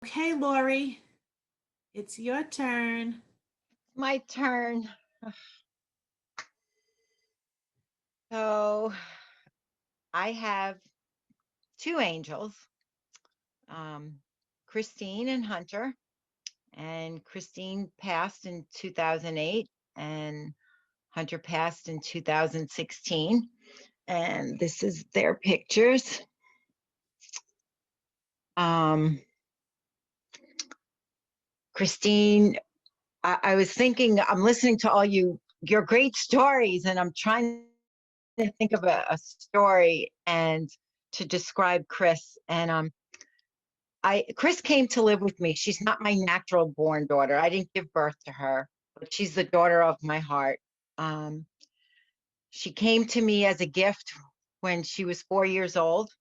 Okay, Lori, it's your turn. My turn. So I have two angels, um, Christine and Hunter. And Christine passed in 2008, and Hunter passed in 2016. And this is their pictures. Um, Christine, I was thinking, I'm listening to all your great stories, and I'm trying to think of a story and to describe Chris. And Chris came to live with me. She's not my natural born daughter. I didn't give birth to her, but she's the daughter of my heart. Um, she came to me as a gift when she was 4 years old,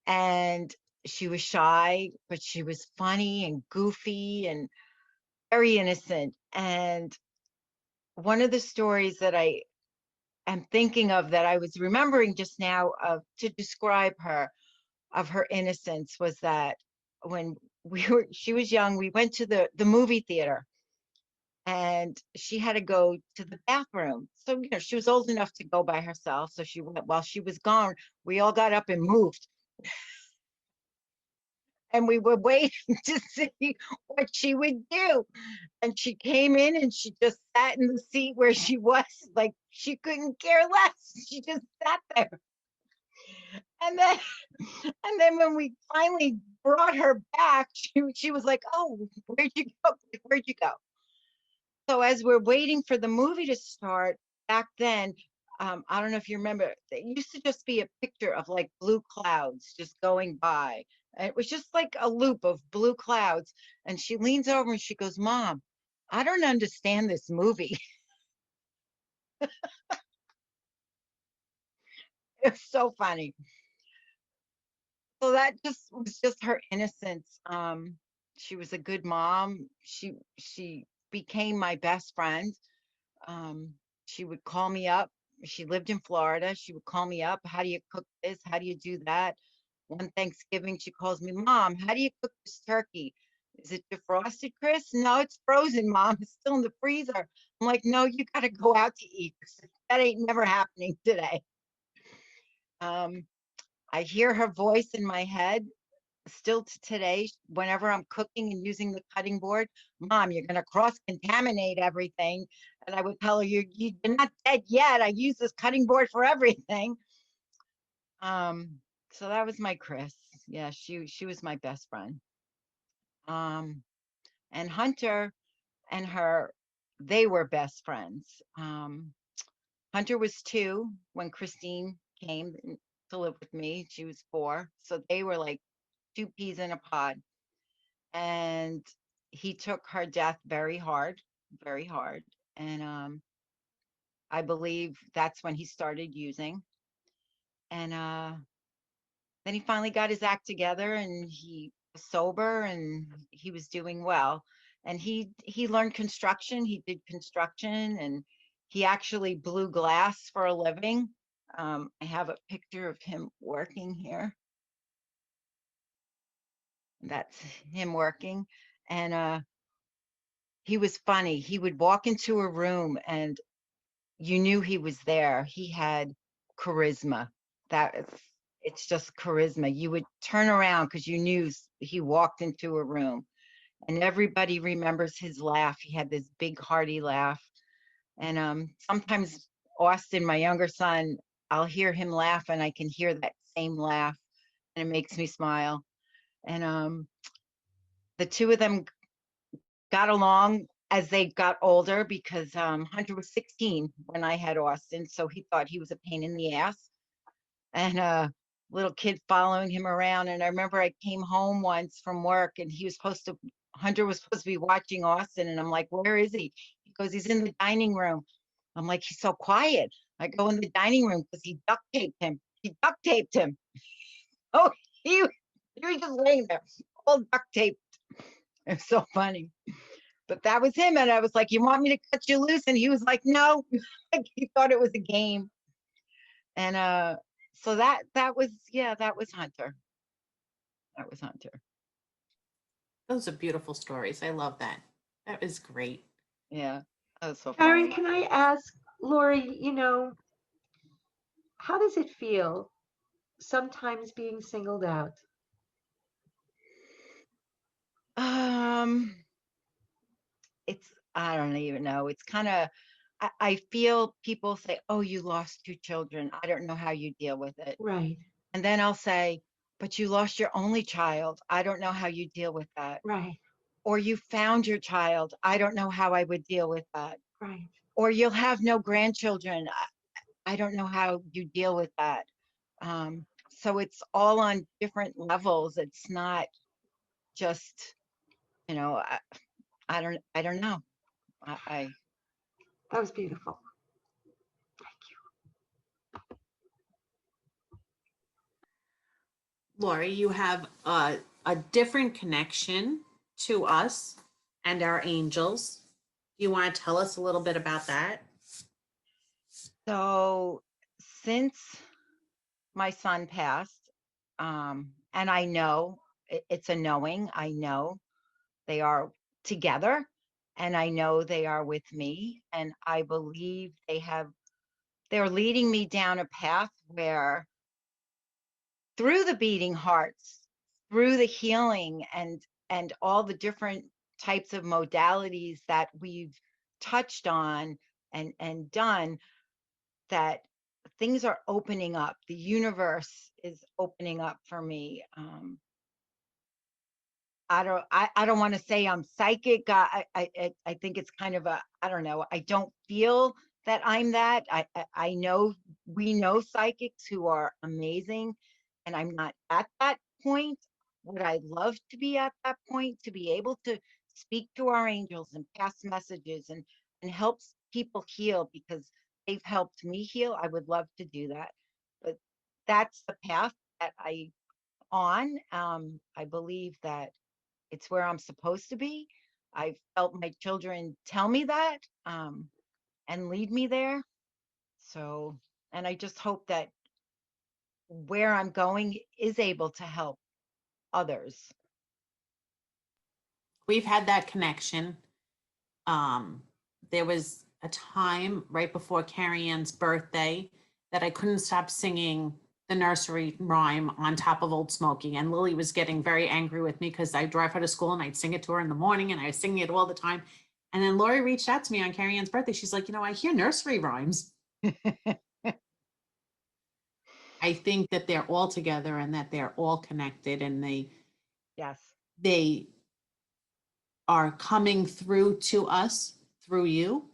and she was shy, but she was funny and goofy and very innocent. And one of the stories that I am thinking of that I was remembering just now of to describe her of her innocence was that when she was young, we went to the movie theater, and she had to go to the bathroom. So, she was old enough to go by herself. So she went. While she was gone, we all got up and moved, and we were waiting to see what she would do. And she came in and she just sat in the seat where she was, like she couldn't care less. She just sat there. And then when we finally brought her back, she was like, "Oh, where'd you go? Where'd you go?" So as we're waiting for the movie to start, back then, I don't know if you remember, it used to just be a picture of like blue clouds just going by. And it was just like a loop of blue clouds. And she leans over and she goes, "Mom, I don't understand this movie." It's so funny. So that just was just her innocence. She was a good mom. She became my best friend. Um, she would call me up. She lived in Florida. She would call me up. How do you cook this? How do you do that? One Thanksgiving, she calls me, "Mom, how do you cook this turkey? Is it defrosted, Chris?" "No, it's frozen, Mom. It's still in the freezer." I'm like, "No, you got to go out to eat. That ain't never happening today." Um, I hear her voice in my head still to today whenever I'm cooking and using the cutting board. "Mom, you're going to cross contaminate everything." And I would tell her, you're not dead yet. I use this cutting board for everything." Um, so that was my Chris. Yeah, she was my best friend. Um, and Hunter and her, they were best friends. Hunter was 2 when Christine came to live with me. She was 4. So they were like two peas in a pod. And he took her death very hard, very hard. And I believe that's when he started using. And then he finally got his act together, and he was sober, and he was doing well. And he learned construction. He did construction, and he actually blew glass for a living. I have a picture of him working here. That's him working. And he was funny. He would walk into a room and you knew he was there. He had charisma. It's just charisma. You would turn around because you knew he walked into a room, and everybody remembers his laugh. He had this big hearty laugh. And sometimes Austin, my younger son, I'll hear him laugh and I can hear that same laugh, and it makes me smile. And the two of them got along as they got older because Hunter was 16 when I had Austin, so he thought he was a pain in the ass, and little kid following him around. And I remember I came home once from work, and Hunter was supposed to be watching Austin, and I'm like, "Where is he?" He goes, "He's in the dining room." I'm like, "He's so quiet." I go in the dining room because he duct taped him. He duct taped him. Oh, he he was just laying there, all duct taped. It's so funny. But that was him. And I was like, "You want me to cut you loose?" And he was like, "No." Like he thought it was a game. And so that was, yeah, that was Hunter. That was Hunter. Those are beautiful stories. I love that. That is great. Yeah, that was so Karen, funny. can I ask Lori, how does it feel sometimes being singled out? Um, it's, I don't even know. It's kind of, I feel people say, "Oh, you lost two children. I don't know how you deal with it." Right, And then I'll say, "But you lost your only child. I don't know how you deal with that." right, Or you found your child. I don't know how I would deal with that. right. Or you'll have no grandchildren. I don't know how you deal with that. So it's all on different levels. It's not just, you know, I don't know. I That was beautiful. Lori, you have a different connection to us and our angels. Do you want to tell us a little bit about that? so since my son passed, and I know it's a knowing, I know they are together and I know they are with me. And I believe they're leading me down a path where through the beating hearts, through the healing and all the different types of modalities that we've touched on and done, that things are opening up. The universe is opening up for me. I don't want to say I'm psychic. I think it's kind of a, I don't know. I don't feel that I'm that. I know we know psychics who are amazing, and I'm not at that point. Would I love to be at that point, to be able to speak to our angels and pass messages and help people heal because they've helped me heal? I would love to do that, but that's the path that I on. I believe that it's where I'm supposed to be. I felt my children tell me that, and lead me there. So, and I just hope that where I'm going is able to help others. We've had that connection. Um, there was a time right before Carrie Ann's birthday that I couldn't stop singing the nursery rhyme on top of Old Smoky. And Lily was getting very angry with me because I drive her to school and I'd sing it to her in the morning and I was singing it all the time. And then Lori reached out to me on Carrie Ann's birthday. She's like, I hear nursery rhymes. I think that they're all together and that they're all connected and Yes. they are coming through to us through you.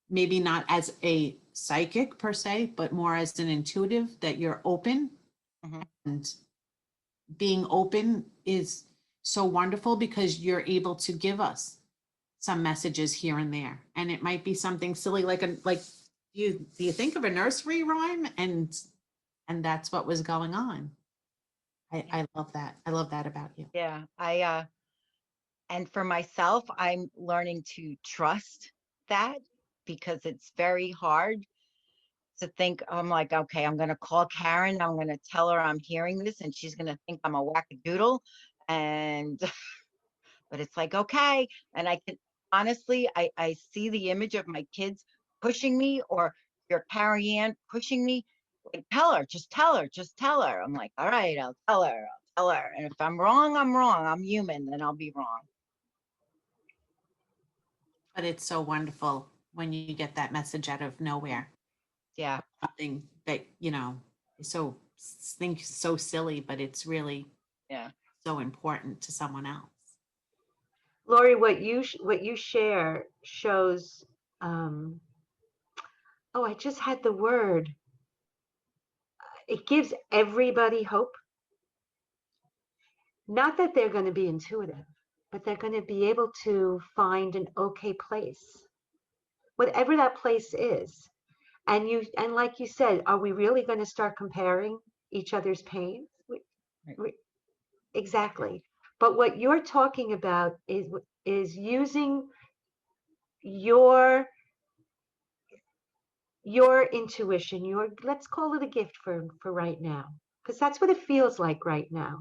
Maybe not as a psychic per se, but more as an intuitive, that you're open. Mhm. And being open is so wonderful because you're able to give us some messages here and there. And it might be something silly like do you think of a nursery rhyme? And that's what was going on. I love that. I love that about you. Yeah. And for myself, I'm learning to trust that because it's very hard to think. I'm like, okay, I'm going to call Karen. I'm going to tell her I'm hearing this and she's going to think I'm a wackadoodle. And but it's like, okay. And I can honestly, I see the image of my kids pushing me or your Carrie Ann pushing me. Like, tell her, just tell her, just tell her. I'm like, all right, I'll tell her, I'll tell her. And if I'm wrong, I'm wrong. I'm human, then I'll be wrong. But it's so wonderful when you get that message out of nowhere. Yeah. Something that, is think so silly, but it's really Yeah. so important to someone else. Lori, what you share shows. Um, oh, I just had the word. It gives everybody hope. Not that they're going to be intuitive, but they're going to be able to find an okay place, whatever that place is. And like you said, are we really going to start comparing each other's pains? Right. Exactly. But what you're talking about is using your your intuition, your, let's call it a gift for right now, because that's what it feels like right now.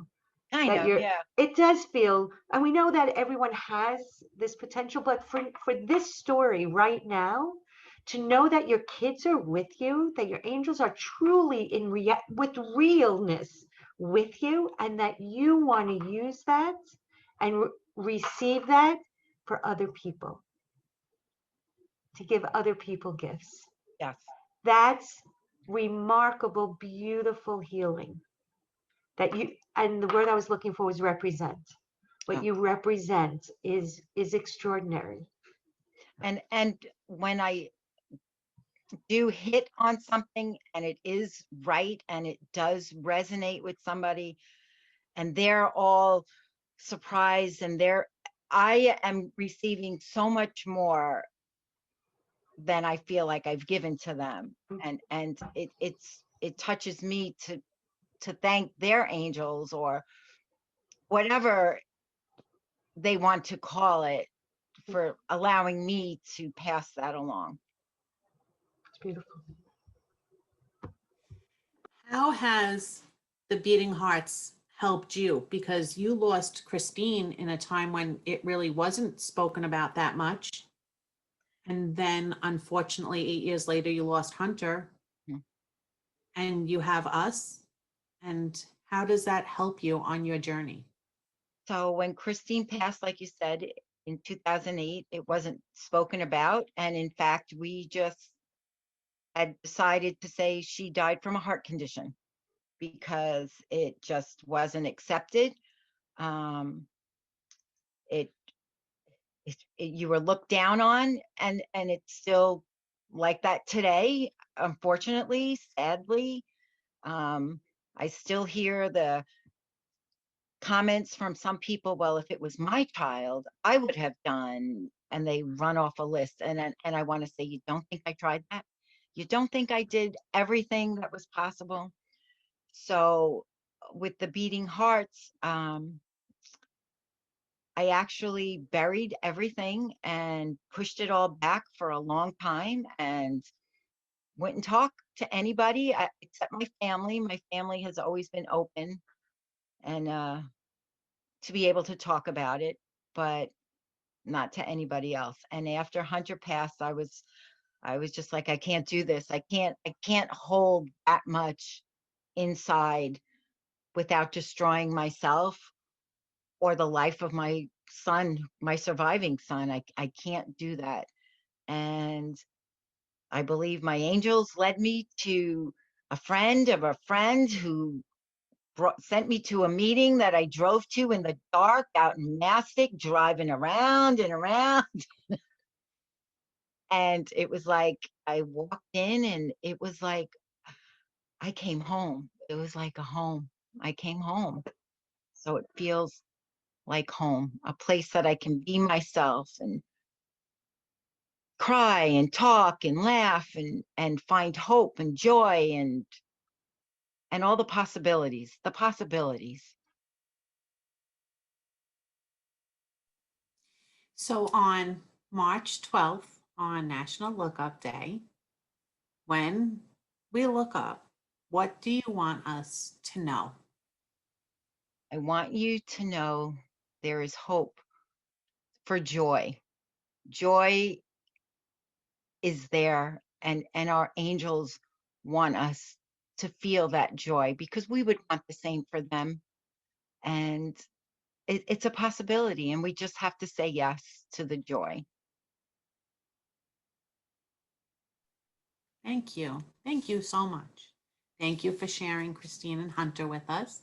Kind that of, you're, yeah. it does feel, and we know that everyone has this potential, but for this story right now, to know that your kids are with you, that your angels are truly with realness with you, and that you want to use that and receive that for other people, to give other people gifts. Yes. That's remarkable, beautiful healing that you, and the word I was looking for was represent. What Oh. you represent is extraordinary. And when I do hit on something and it is right and it does resonate with somebody and they're all surprised and I am receiving so much more than I feel like I've given to them. And it touches me to thank their angels or whatever they want to call it for allowing me to pass that along. It's beautiful. How has the Beating Hearts helped you? Because you lost Christine in a time when it really wasn't spoken about that much. And then unfortunately, 8 years later, you lost Hunter. Mhm. And you have us. And how does that help you on your journey? So when Christine passed, like you said, in 2008, it wasn't spoken about. And in fact, we just had decided to say she died from a heart condition because it just wasn't accepted. Um, it, you were looked down on, and it's still like that today, unfortunately, sadly. I still hear the comments from some people, well, if it was my child, I would have done, and they run off a list. And I want to say, you don't think I tried that? You don't think I did everything that was possible? So with the Beating Hearts, I actually buried everything and pushed it all back for a long time and wouldn't talk to anybody except my family. My family has always been open and to be able to talk about it, but not to anybody else. And after Hunter passed, I was just like, I can't do this. I can't hold that much inside without destroying myself or the life of my son, my surviving son. I can't do that. And I believe my angels led me to a friend of a friend who sent me to a meeting that I drove to in the dark out in Mastic, driving around and around. And it was like, I walked in and it was like, I came home. It was like a home. I came home. So it feels like home, a place that I can be myself and cry and talk and laugh and find hope and joy and all the possibilities, the possibilities. So on March 12th, on National Lookup Day, when we look up, what do you want us to know? I want you to know there is hope for joy. Joy is there, and our angels want us to feel that joy because we would want the same for them. And it's a possibility, and we just have to say yes to the joy. Thank you. Thank you so much. Thank you for sharing Christine and Hunter with us.